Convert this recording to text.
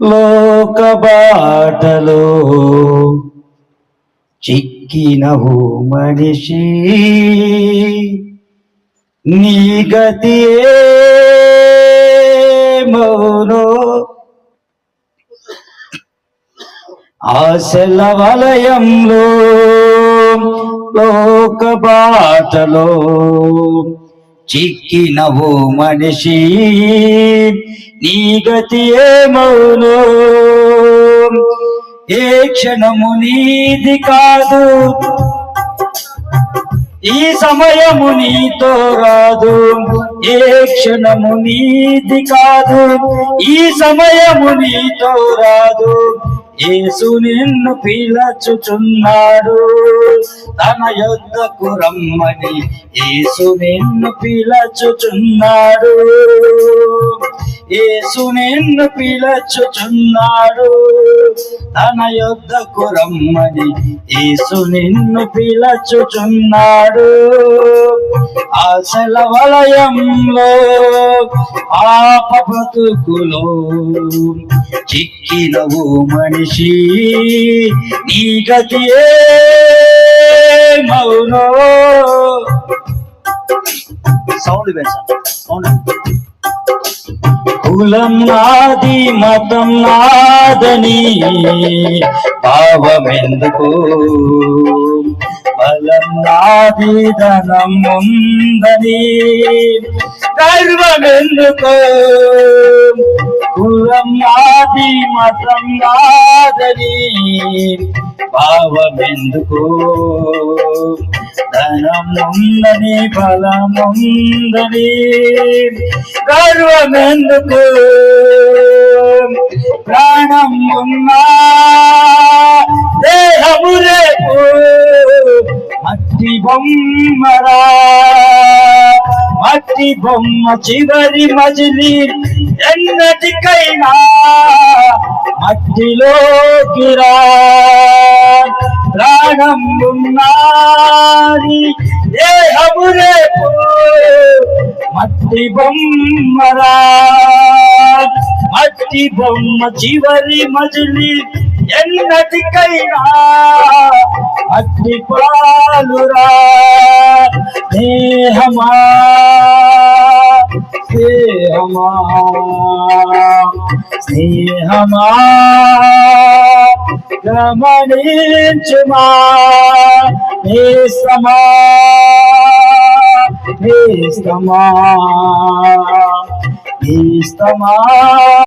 లోక బాటలో చిక్కినవు మనిషి, నీ గతి ఏమౌనో. ఆశల వలయంలో లోక బాటలో చిక్కినవు మనిషి, నీ గతి ఏమౌనో. ఏ క్షణము నీది కాదు, ఈ సమయము నీతో రాదు. ఏ క్షణము నీది కాదు, ఈ సమయము నీతో రాదు. యేసు నిన్ను పిలచుచున్నాడు తన యొద్దకు రమ్మని. యేసు నిన్ను పిలచుచున్నాడు, యేసు నిన్ను పిలచుచున్నాడు తన యొద్దకు రమ్మని. యేసు నిన్ను పిలచుచున్నాడు. ఆశల వలయంలో పాప బ్రతుకులో చిక్కినవు మనిషి, నీ గతి ఏమౌనో. Sound sound. కులం నాది మతం నాదని భావమెందుకు, బలం నాది ధనం ఉందని గర్వమెందుకు. కులం నాది మతం నాదని భావమెందుకు, ధనం ఉందని బలం ఉందని గర్వమెందుకు. ప్రాణం ఉన్నా దేహము రేపు మట్టి బొమ్మరా. మట్టి బొమ్మ చివరి మజిలి ఎన్నటికైనా మట్టిలోకి రా. ప్రాణం ఉన్నది దేహము రేపు మట్టి బొమ్మరా. మట్టి బొమ్మ చివరి మజిలి ఎన్నటికైనా మట్టి పాలురా. దేహమా స్నేహమా స్నేహమా గమనించుమా. నేస్తమా నేస్తమా నేస్తమా.